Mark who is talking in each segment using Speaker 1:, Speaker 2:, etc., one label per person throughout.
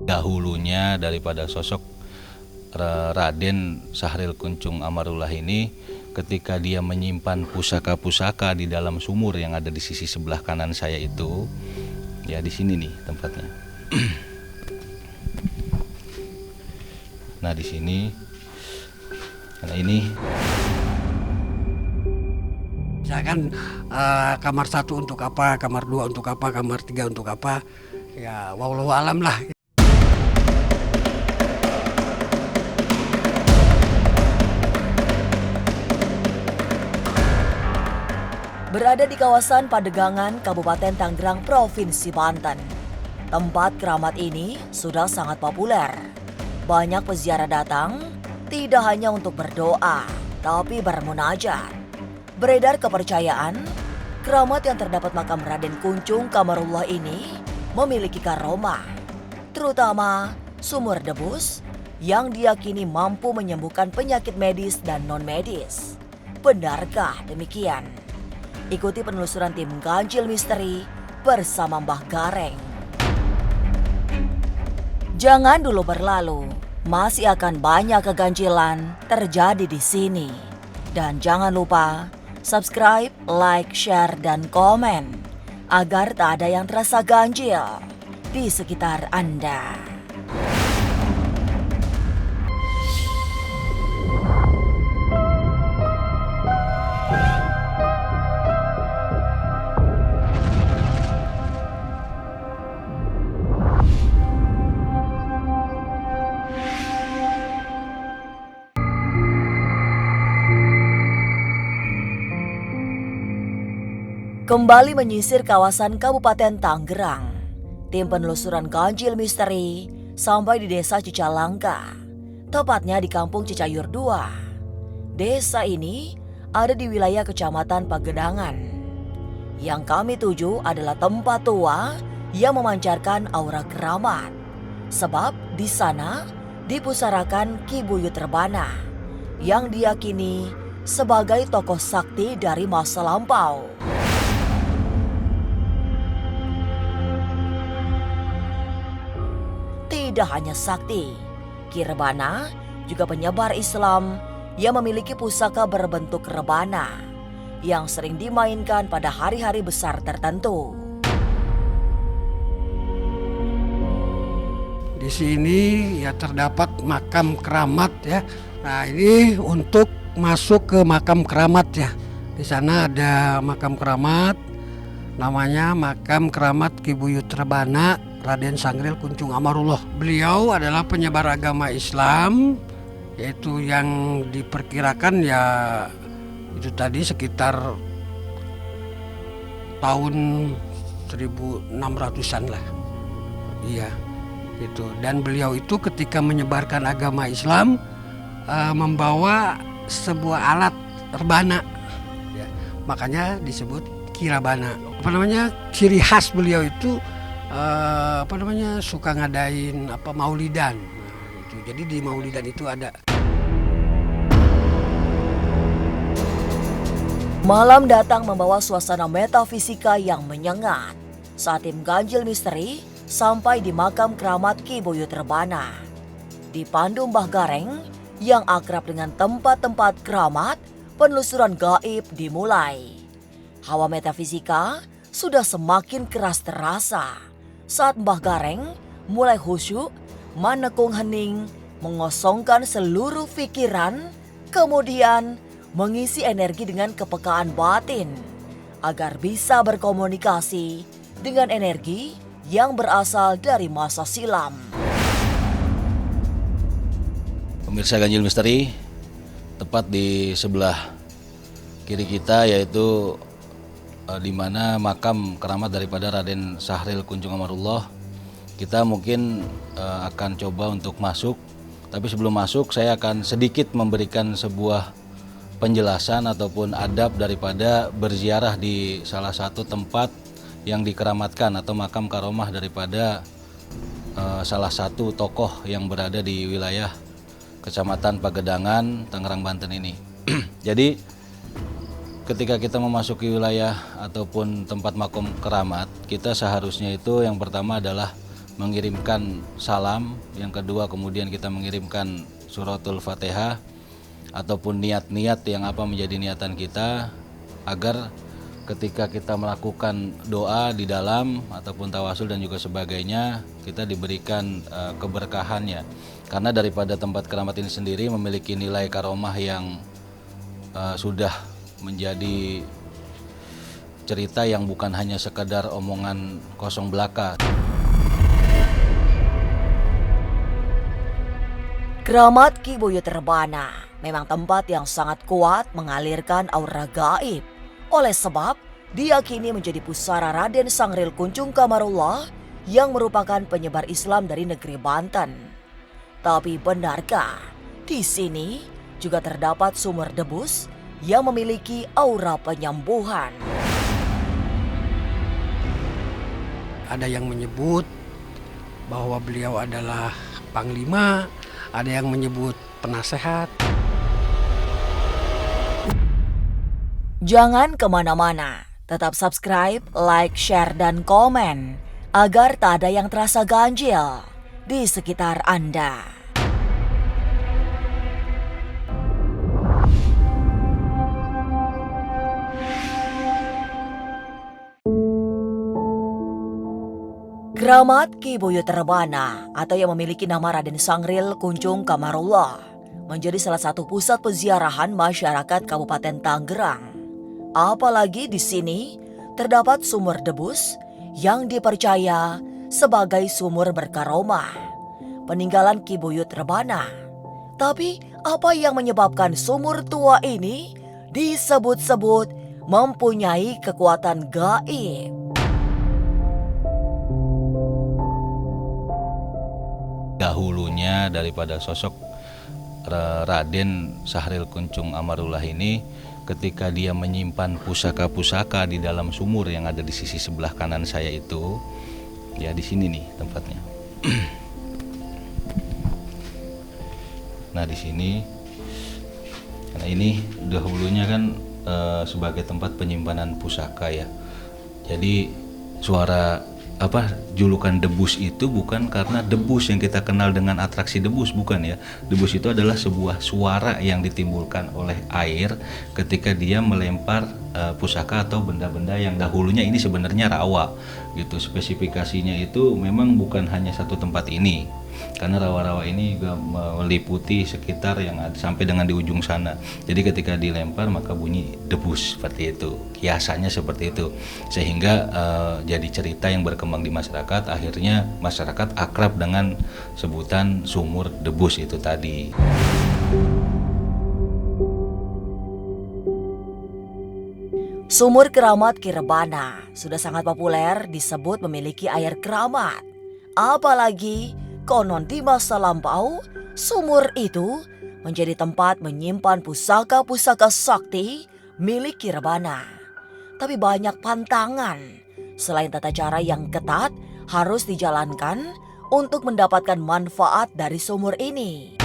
Speaker 1: dahulunya daripada sosok Raden Sahril Kunchung Amarullah ini, ketika dia menyimpan pusaka-pusaka di dalam sumur yang ada di sisi sebelah kanan saya itu, ya di sini nih tempatnya. Nah di sini, nah ini.
Speaker 2: Misalkan kamar 1 untuk apa, kamar 2 untuk apa, kamar 3 untuk apa, ya wallahu alam lah.
Speaker 3: Berada di kawasan Padegangan, Kabupaten Tangerang, Provinsi Banten. Tempat keramat ini sudah sangat populer. Banyak peziarah datang tidak hanya untuk berdoa, tapi bermunajat. Beredar kepercayaan, keramat yang terdapat makam Raden Kunchung Kamarullah ini memiliki karomah, terutama sumur debus yang diyakini mampu menyembuhkan penyakit medis dan non-medis. Benarkah demikian? Ikuti penelusuran tim Ganjil Misteri bersama Mbah Gareng. Jangan dulu berlalu, masih akan banyak keganjilan terjadi di sini. Dan jangan lupa subscribe, like, share, dan komen agar tak ada yang terasa ganjil di sekitar Anda. Kembali menyisir kawasan Kabupaten Tangerang, tim penelusuran Ganjil Misteri sampai di Desa Cicalangka, tepatnya di Kampung Cicayur 2. Desa ini ada di wilayah Kecamatan Pagedangan. Yang kami tuju adalah tempat tua yang memancarkan aura keramat. Sebab di sana dipusarakan Ki Buyut Rebana yang diyakini sebagai tokoh sakti dari masa lampau. Tidak hanya sakti, Ki Rebana juga penyebar Islam yang memiliki pusaka berbentuk rebana yang sering dimainkan pada hari-hari besar tertentu.
Speaker 2: Di sini ya terdapat makam keramat ya. Nah ini untuk masuk ke makam keramat ya. Di sana ada makam keramat, namanya makam keramat Ki Buyut Rebana Raden Sahril Kunchung Amarullah. Beliau adalah penyebar agama Islam, yaitu yang diperkirakan ya itu tadi sekitar tahun 1600-an lah. Iya, itu. Dan beliau itu ketika menyebarkan agama Islam membawa sebuah alat rebana. Ya, makanya disebut kirabana. Ciri khas beliau itu suka ngadain maulidan. Nah, itu. Jadi di maulidan itu ada.
Speaker 3: Malam datang membawa suasana metafisika yang menyengat saat tim Ganjil Misteri sampai di makam keramat Ki Buyut Rebana. Dipandu Mbah Gareng yang akrab dengan tempat-tempat keramat, penelusuran gaib dimulai. Hawa metafisika sudah semakin keras terasa saat Mbah Gareng mulai khusyuk, menekung hening, mengosongkan seluruh pikiran, kemudian mengisi energi dengan kepekaan batin agar bisa berkomunikasi dengan energi yang berasal dari masa silam.
Speaker 1: Pemirsa Ganjil Misteri, tepat di sebelah kiri kita yaitu di mana makam keramat daripada Raden Sahril Kunchung Amarullah. Kita mungkin akan coba untuk masuk, tapi sebelum masuk saya akan sedikit memberikan sebuah penjelasan ataupun adab daripada berziarah di salah satu tempat yang dikeramatkan atau makam karomah daripada salah satu tokoh yang berada di wilayah Kecamatan Pagedangan, Tangerang, Banten ini. Jadi ketika kita memasuki wilayah ataupun tempat makom keramat, kita seharusnya itu yang pertama adalah mengirimkan salam, yang kedua kemudian kita mengirimkan suratul Fatihah ataupun niat-niat yang apa menjadi niatan kita, agar ketika kita melakukan doa di dalam ataupun tawasul dan juga sebagainya, kita diberikan keberkahannya. Karena daripada tempat keramat ini sendiri memiliki nilai karomah yang sudah menjadi cerita yang bukan hanya sekedar omongan kosong belaka.
Speaker 3: Keramat Ki Buyut Rebana memang tempat yang sangat kuat mengalirkan aura gaib. Oleh sebab diyakini menjadi pusara Raden Sangril Kunjung Kamarullah yang merupakan penyebar Islam dari negeri Banten. Tapi benarkah di sini juga terdapat sumur debus yang memiliki aura penyembuhan?
Speaker 2: Ada yang menyebut bahwa beliau adalah panglima, ada yang menyebut penasehat.
Speaker 3: Jangan kemana-mana, tetap subscribe, like, share, dan komen agar tak ada yang terasa ganjil di sekitar Anda. Keramat Ki Buyut Rebana atau yang memiliki nama Raden Sangril Kunjung Kamarullah menjadi salah satu pusat peziarahan masyarakat Kabupaten Tangerang. Apalagi di sini terdapat sumur debus yang dipercaya sebagai sumur berkaromah peninggalan Ki Buyut Rebana. Tapi apa yang menyebabkan sumur tua ini disebut-sebut mempunyai kekuatan gaib?
Speaker 1: Dahulunya daripada sosok Raden Sahril Kunjung Amarullah ini, ketika dia menyimpan pusaka-pusaka di dalam sumur yang ada di sisi sebelah kanan saya itu, ya di sini nih tempatnya. Nah di sini, karena ini dahulunya kan sebagai tempat penyimpanan pusaka ya. Jadi suara julukan debus itu bukan karena debus yang kita kenal dengan atraksi debus, bukan ya. Debus itu adalah sebuah suara yang ditimbulkan oleh air ketika dia melempar pusaka atau benda-benda yang dahulunya ini sebenarnya rawa gitu. Spesifikasinya itu memang bukan hanya satu tempat ini, karena rawa-rawa ini juga meliputi sekitar yang ada sampai dengan di ujung sana. Jadi ketika dilempar maka bunyi debus seperti itu, kiasannya seperti itu, sehingga jadi cerita yang berkembang di masyarakat. Akhirnya masyarakat akrab dengan sebutan sumur debus itu tadi.
Speaker 3: Sumur keramat Ki Rebana sudah sangat populer disebut memiliki air keramat. Apalagi konon di masa lampau, sumur itu menjadi tempat menyimpan pusaka-pusaka sakti milik Ki Rebana. Tapi banyak pantangan, selain tata cara yang ketat harus dijalankan untuk mendapatkan manfaat dari sumur ini.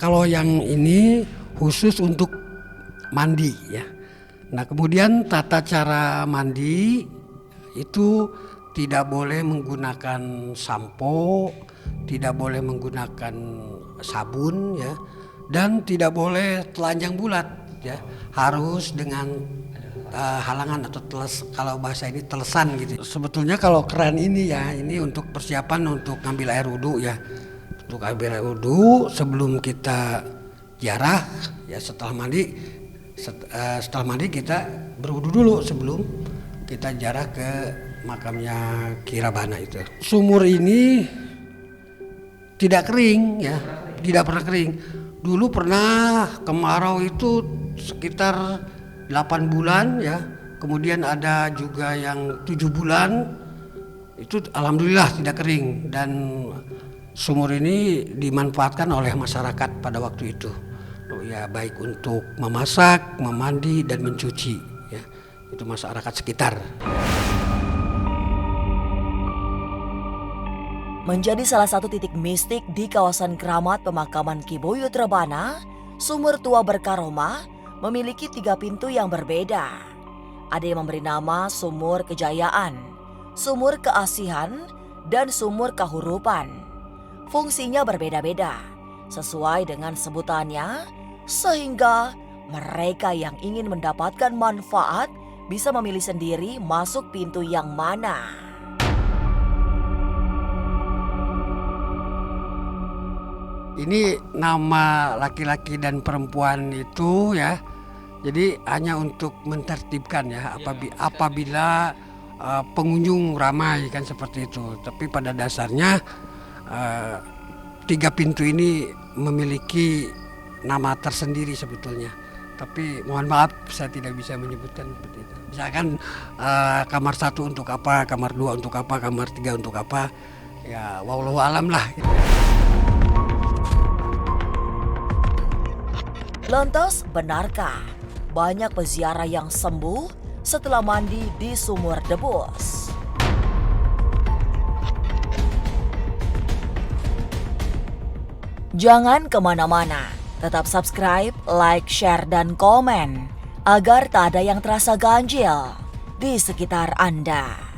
Speaker 2: Kalau yang ini khusus untuk mandi ya. Nah kemudian tata cara mandi itu tidak boleh menggunakan sampo, tidak boleh menggunakan sabun ya, dan tidak boleh telanjang bulat ya. Harus dengan halangan atau teles, kalau bahasa ini telesan gitu. Sebetulnya kalau keran ini ya, ini untuk persiapan untuk ngambil air wudhu ya. Untuk ambil air wudhu sebelum kita ziarah ya, setelah mandi kita berwudhu dulu sebelum kita ziarah ke makamnya Ki Rebana itu. Sumur ini tidak kering ya, tidak pernah kering. Dulu pernah kemarau itu sekitar 8 bulan ya. Kemudian ada juga yang 7 bulan. Itu alhamdulillah tidak kering, dan sumur ini dimanfaatkan oleh masyarakat pada waktu itu. Ya baik untuk memasak, memandi dan mencuci ya. Itu masyarakat sekitar.
Speaker 3: Menjadi salah satu titik mistik di kawasan keramat pemakaman Ki Buyut Rebana, sumur tua berkaromah memiliki 3 pintu yang berbeda. Ada yang memberi nama Sumur Kejayaan, Sumur Keasihan, dan Sumur Kahurupan. Fungsinya berbeda-beda sesuai dengan sebutannya, sehingga mereka yang ingin mendapatkan manfaat bisa memilih sendiri masuk pintu yang mana.
Speaker 2: Ini nama laki-laki dan perempuan itu ya. Jadi hanya untuk mentertibkan ya apabila pengunjung ramai kan seperti itu. Tapi pada dasarnya 3 pintu ini memiliki nama tersendiri sebetulnya. Tapi mohon maaf saya tidak bisa menyebutkan seperti itu. Misalkan kamar 1 untuk apa, kamar 2 untuk apa, kamar 3 untuk apa. Ya wallahu alam lah.
Speaker 3: Lantas, benarkah banyak peziarah yang sembuh setelah mandi di Sumur Debus? Jangan kemana-mana, tetap subscribe, like, share, dan komen agar tak ada yang terasa ganjil di sekitar Anda.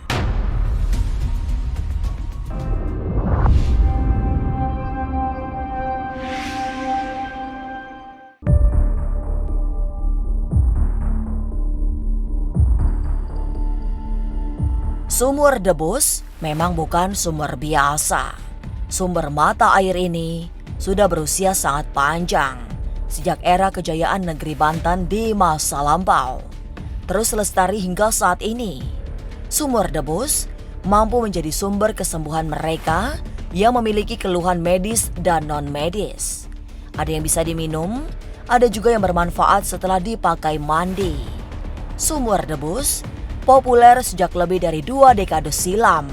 Speaker 3: Sumur Debus memang bukan sumur biasa. Sumber mata air ini sudah berusia sangat panjang, sejak era kejayaan negeri Banten di masa lampau. Terus lestari hingga saat ini. Sumur Debus mampu menjadi sumber kesembuhan mereka yang memiliki keluhan medis dan non-medis. Ada yang bisa diminum, ada juga yang bermanfaat setelah dipakai mandi. Sumur Debus populer sejak lebih dari 2 dekade silam.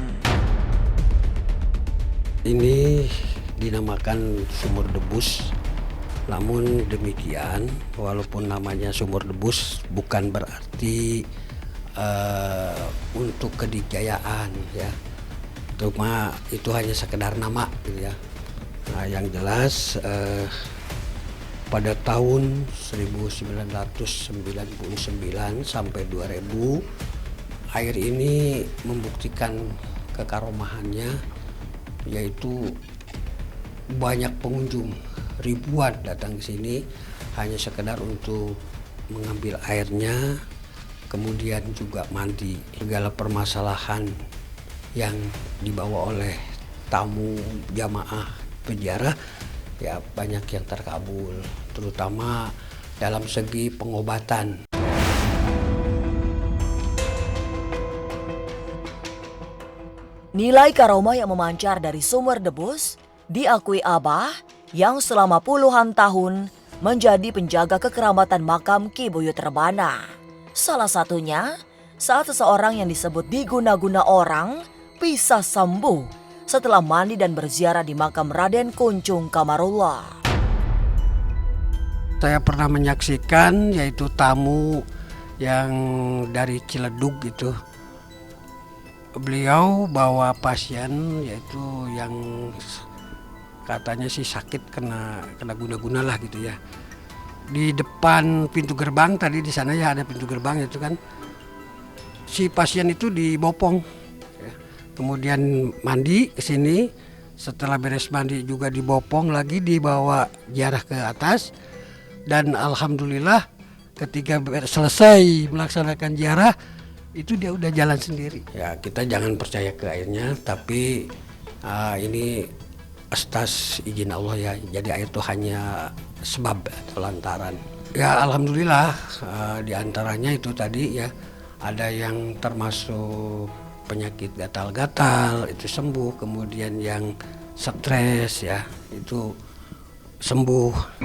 Speaker 2: Ini dinamakan Sumur Debus. Namun demikian, walaupun namanya Sumur Debus bukan berarti untuk kedikjayaan ya. Cuma itu hanya sekedar nama gitu ya. Nah, yang jelas pada tahun 1999 sampai 2000 air ini membuktikan kekaromahannya, yaitu banyak pengunjung, ribuan datang ke sini hanya sekedar untuk mengambil airnya, kemudian juga mandi. Segala permasalahan yang dibawa oleh tamu jamaah peziarah ya banyak yang terkabul, terutama dalam segi pengobatan.
Speaker 3: Nilai karomah yang memancar dari Sumur Debus diakui Abah yang selama puluhan tahun menjadi penjaga kekeramatan makam Ki Buyut Rebana. Salah satunya saat seseorang yang disebut diguna-guna orang bisa sembuh setelah mandi dan berziarah di makam Raden Kuncung Kamarullah.
Speaker 2: Saya pernah menyaksikan yaitu tamu yang dari Ciledug itu. Beliau bawa pasien yaitu yang katanya sih sakit kena guna-guna lah gitu ya. Di depan pintu gerbang tadi di sana ya ada pintu gerbang itu kan. Si pasien itu dibopong. Ya. Kemudian mandi ke sini, setelah beres mandi juga dibopong lagi dibawa ziarah ke atas dan alhamdulillah ketika selesai melaksanakan ziarah itu dia udah jalan sendiri. Ya kita jangan percaya ke airnya, tapi ini atas izin Allah ya. Jadi air itu hanya sebab atau lantaran. Ya alhamdulillah di antaranya itu tadi ya ada yang termasuk penyakit gatal-gatal itu sembuh, kemudian yang stres ya itu sembuh.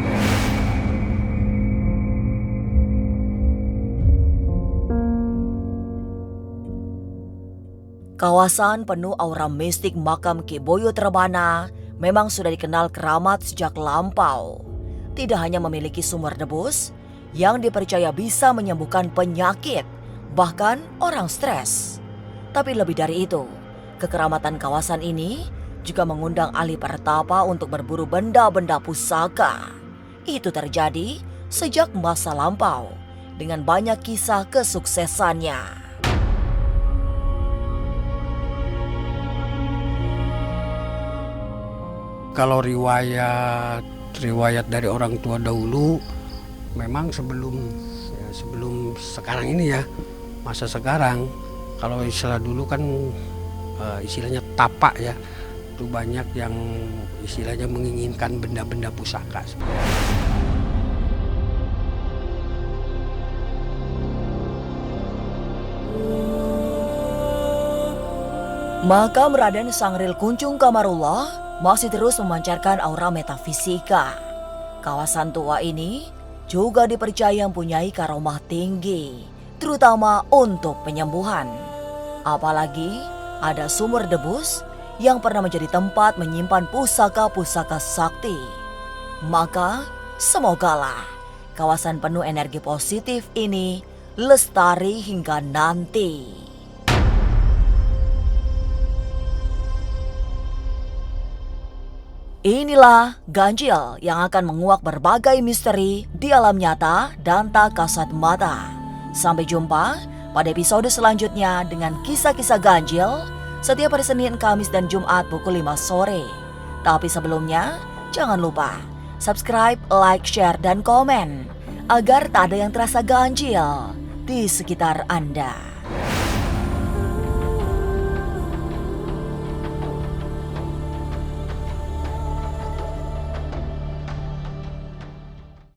Speaker 3: Kawasan penuh aura mistik makam Ki Buyut Rebana memang sudah dikenal keramat sejak lampau. Tidak hanya memiliki sumur debus yang dipercaya bisa menyembuhkan penyakit, bahkan orang stres. Tapi lebih dari itu, kekeramatan kawasan ini juga mengundang ahli pertapa untuk berburu benda-benda pusaka. Itu terjadi sejak masa lampau, dengan banyak kisah kesuksesannya.
Speaker 2: Kalau riwayat dari orang tua dahulu, memang sebelum sekarang ini ya, masa sekarang, kalau istilah dulu kan istilahnya tapak ya, itu banyak yang istilahnya menginginkan benda-benda pusaka.
Speaker 3: Makam Raden Sangril Kunjung Kamarullah masih terus memancarkan aura metafisika. Kawasan tua ini juga dipercaya mempunyai karomah tinggi, terutama untuk penyembuhan. Apalagi ada sumur debus yang pernah menjadi tempat menyimpan pusaka-pusaka sakti. Maka semogalah kawasan penuh energi positif ini lestari hingga nanti. Inilah ganjil yang akan menguak berbagai misteri di alam nyata dan tak kasat mata. Sampai jumpa pada episode selanjutnya dengan kisah-kisah ganjil setiap hari Senin, Kamis, dan Jumat pukul 5 sore. Tapi sebelumnya, jangan lupa subscribe, like, share, dan komen agar tak ada yang terasa ganjil di sekitar Anda.